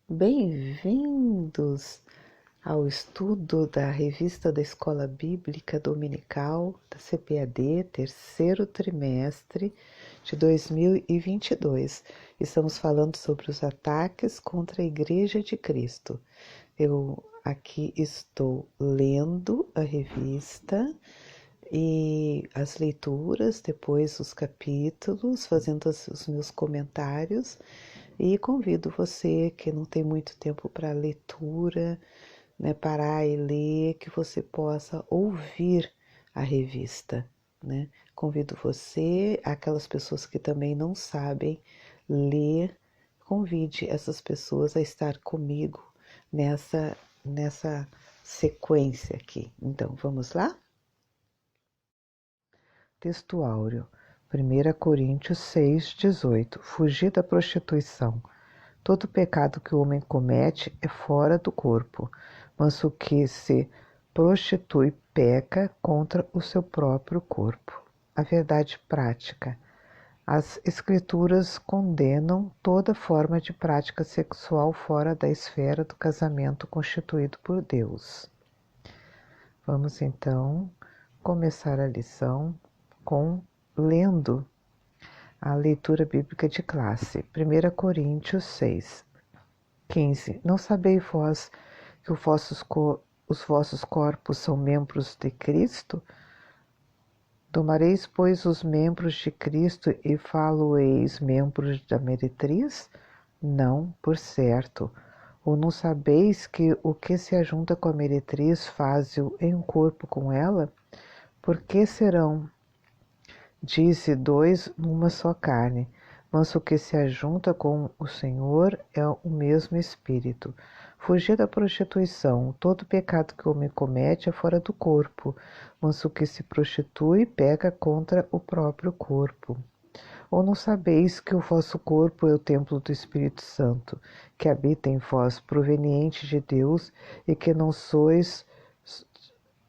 Bem-vindos ao estudo da revista da Escola Bíblica Dominical da CPAD, terceiro trimestre de 2022. Estamos falando sobre os ataques contra a Igreja de Cristo. Eu aqui estou lendo a revista e as leituras, depois os capítulos, fazendo os meus comentários. E convido você que não tem muito tempo para leitura, né, parar e ler, que você possa ouvir a revista, né? Convido você, aquelas pessoas que também não sabem ler, convide essas pessoas a estar comigo nessa sequência aqui. Então, vamos lá? Texto áureo, 1 Coríntios 6:18. Fugir da prostituição. Todo pecado que o homem comete é fora do corpo, mas o que se prostitui peca contra o seu próprio corpo. A verdade prática. As Escrituras condenam toda forma de prática sexual fora da esfera do casamento constituído por Deus. Vamos então começar a lição lendo a leitura bíblica de classe. 1 Coríntios 6:15. Não sabeis vós que os vossos corpos são membros de Cristo? Tomareis, pois, os membros de Cristo e falo-eis membros da meretriz? Não, por certo. Ou não sabeis que o que se ajunta com a meretriz faz-o em um corpo com ela? Porque serão, dize, dois numa só carne, mas o que se ajunta com o Senhor é o mesmo Espírito. Fugir da prostituição. Todo pecado que o homem comete é fora do corpo, mas o que se prostitui peca contra o próprio corpo. Ou não sabeis que o vosso corpo é o templo do Espírito Santo, que habita em vós, proveniente de Deus, e que não sois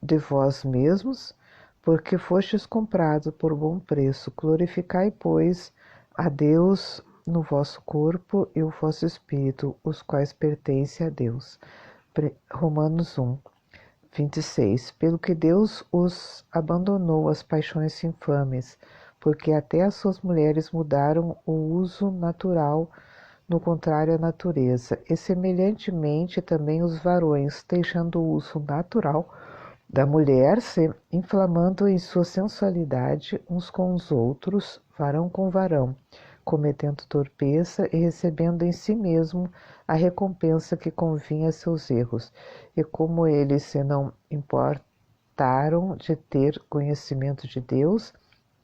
de vós mesmos? Porque fostes comprado por bom preço. Glorificai, pois, a Deus no vosso corpo e o vosso espírito, os quais pertencem a Deus. Romanos 1:26. Pelo que Deus os abandonou às paixões infames, porque até as suas mulheres mudaram o uso natural no contrário à natureza, e semelhantemente também os varões, deixando o uso natural da mulher, se inflamando em sua sensualidade uns com os outros, varão com varão, cometendo torpeza e recebendo em si mesmo a recompensa que convinha a seus erros. E como eles se não importaram de ter conhecimento de Deus,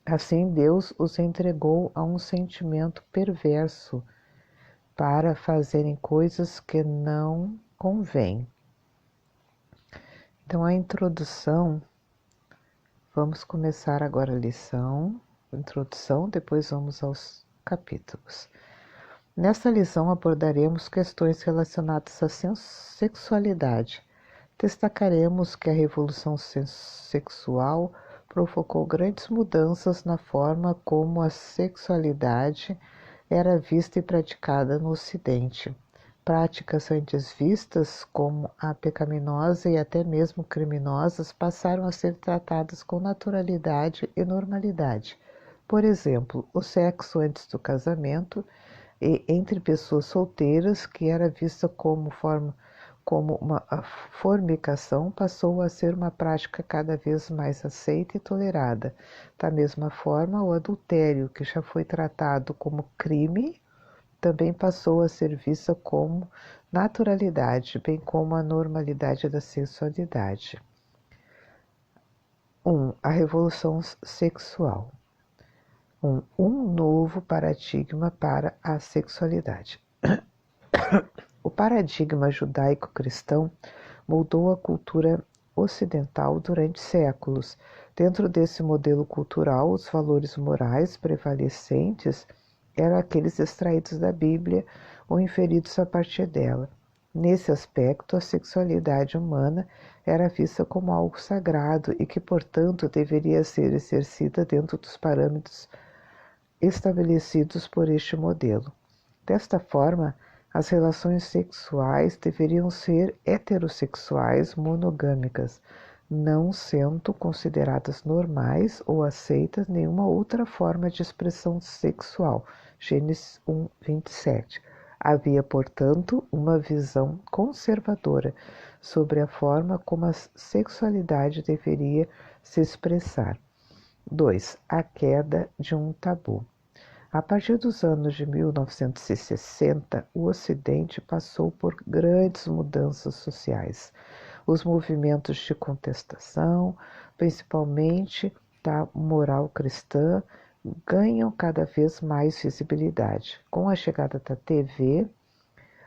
assim Deus os entregou a um sentimento perverso para fazerem coisas que não convêm. Então, a introdução, vamos começar agora a lição, introdução, depois vamos aos capítulos. Nesta lição abordaremos questões relacionadas à sexualidade. Destacaremos que a revolução sexual provocou grandes mudanças na forma como a sexualidade era vista e praticada no Ocidente. Práticas antes vistas como a pecaminosa e até mesmo criminosas passaram a ser tratadas com naturalidade e normalidade. Por exemplo, o sexo antes do casamento e entre pessoas solteiras, que era vista como uma fornicação, passou a ser uma prática cada vez mais aceita e tolerada. Da mesma forma, o adultério, que já foi tratado como crime, também passou a ser vista como naturalidade, bem como a normalidade da sexualidade. 1. A revolução sexual. Um novo paradigma para a sexualidade. O paradigma judaico-cristão moldou a cultura ocidental durante séculos. Dentro desse modelo cultural, os valores morais prevalecentes eram aqueles extraídos da Bíblia ou inferidos a partir dela. Nesse aspecto, a sexualidade humana era vista como algo sagrado e que, portanto, deveria ser exercida dentro dos parâmetros estabelecidos por este modelo. Desta forma, As relações sexuais deveriam ser heterossexuais monogâmicas, não sendo consideradas normais ou aceitas nenhuma outra forma de expressão sexual. Gênesis 1, 27. Havia, portanto, uma visão conservadora sobre a forma como a sexualidade deveria se expressar. 2. A queda de um tabu. A partir dos anos de 1960, o Ocidente passou por grandes mudanças sociais. Os movimentos de contestação, principalmente da moral cristã, ganham cada vez mais visibilidade. Com a chegada da TV,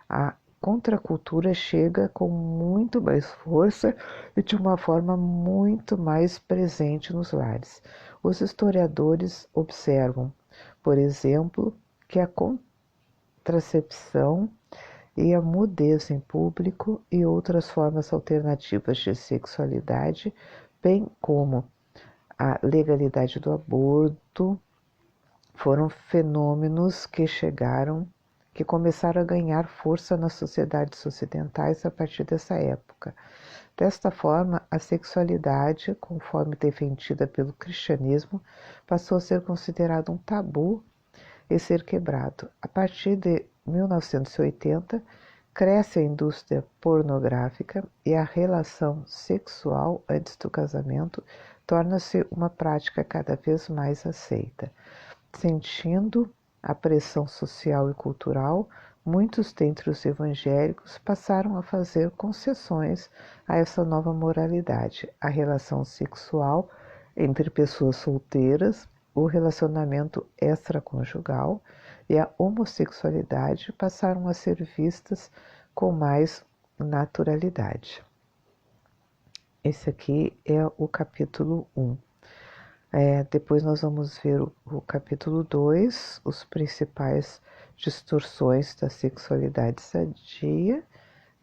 a contracultura chega com muito mais força e de uma forma muito mais presente nos lares. Os historiadores observam, por exemplo, que a contracepção e a mudez em público e outras formas alternativas de sexualidade, bem como a legalidade do aborto, foram fenômenos que começaram a ganhar força nas sociedades ocidentais a partir dessa época. Desta forma, a sexualidade, conforme defendida pelo cristianismo, passou a ser considerada um tabu e ser quebrado. A partir de 1980, cresce a indústria pornográfica e a relação sexual antes do casamento torna-se uma prática cada vez mais aceita. Sentindo a pressão social e cultural, muitos dentre os evangélicos passaram a fazer concessões a essa nova moralidade. A relação sexual entre pessoas solteiras, o relacionamento extraconjugal e a homossexualidade passaram a ser vistas com mais naturalidade. Esse aqui é o capítulo 1. Depois nós vamos ver o capítulo 2, os principais distorções da sexualidade sadia,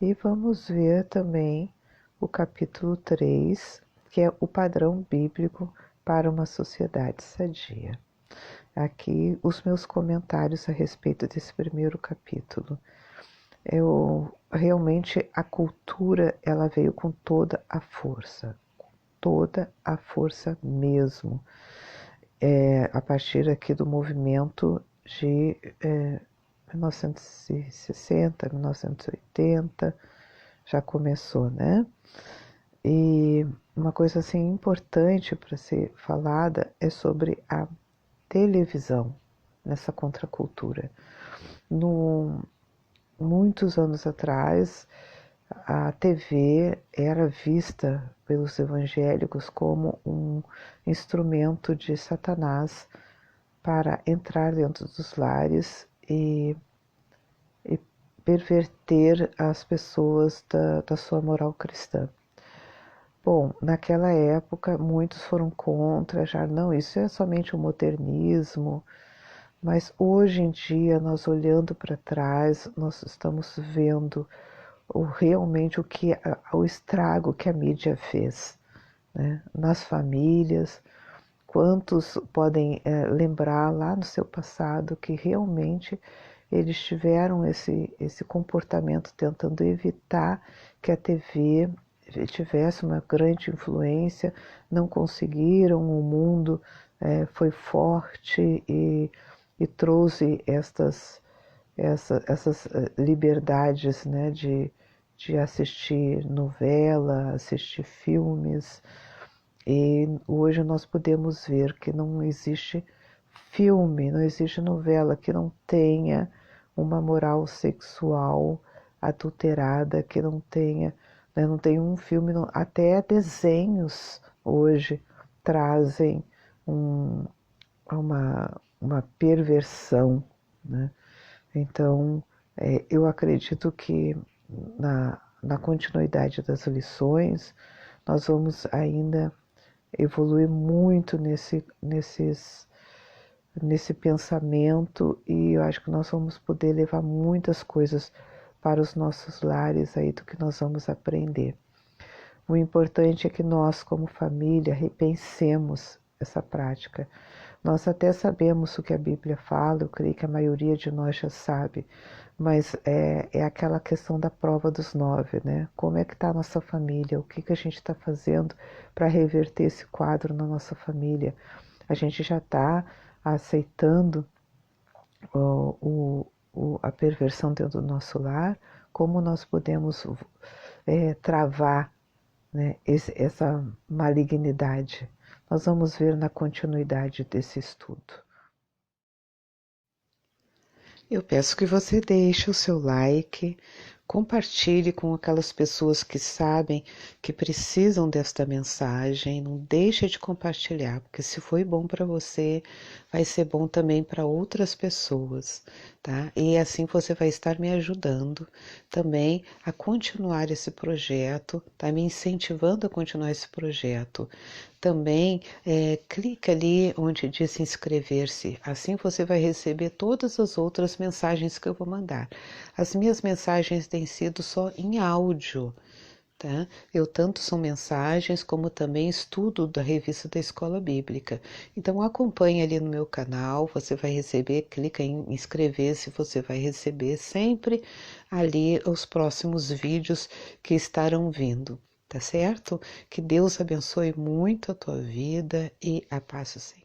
e vamos ver também o capítulo 3, que é o padrão bíblico para uma sociedade sadia. Aqui os meus comentários a respeito desse primeiro capítulo. Realmente a cultura ela veio com toda a força mesmo, a partir aqui do movimento de 1960, 1980, já começou, né? E uma coisa assim importante para ser falada é sobre a televisão nessa contracultura. Muitos anos atrás, a TV era vista pelos evangélicos como um instrumento de Satanás para entrar dentro dos lares e perverter as pessoas da sua moral cristã. Bom, naquela época muitos foram contra, já não, isso é somente o modernismo, mas hoje em dia, nós olhando para trás, nós estamos vendo realmente o estrago que a mídia fez, né? Nas famílias. Quantos podem lembrar lá no seu passado que realmente eles tiveram esse comportamento tentando evitar que a TV tivesse uma grande influência, não conseguiram, o mundo foi forte e trouxe essas liberdades, né, de assistir novela, assistir filmes. E hoje nós podemos ver que não existe filme, não existe novela que não tenha uma moral sexual adulterada, que não tenha, né, não tem um filme, até desenhos hoje trazem uma perversão, né? Então, eu acredito que na continuidade das lições, nós vamos ainda evoluir muito nesse pensamento, e eu acho que nós vamos poder levar muitas coisas para os nossos lares aí do que nós vamos aprender. O importante é que nós, como família, repensemos essa prática, Nós até sabemos o que a Bíblia fala, eu creio que a maioria de nós já sabe, mas é aquela questão da prova dos 9, né? Como é que está a nossa família? O que a gente está fazendo para reverter esse quadro na nossa família? A gente já está aceitando a perversão dentro do nosso lar? Como nós podemos travar, né, essa malignidade? Nós vamos ver na continuidade desse estudo. Eu peço que você deixe o seu like, compartilhe com aquelas pessoas que sabem que precisam desta mensagem. Não deixe de compartilhar, porque se foi bom para você, vai ser bom também para outras pessoas, tá? E assim você vai estar me ajudando também a continuar esse projeto, tá me incentivando a continuar esse projeto. Também clica ali onde diz inscrever-se, assim você vai receber todas as outras mensagens que eu vou mandar. As minhas mensagens têm sido só em áudio, tá? Eu tanto são mensagens como também estudo da revista da Escola Bíblica. Então acompanhe ali no meu canal, você vai receber, clica em inscrever-se, você vai receber sempre ali os próximos vídeos que estarão vindo. Tá certo? Que Deus abençoe muito a tua vida e a paz do Senhor.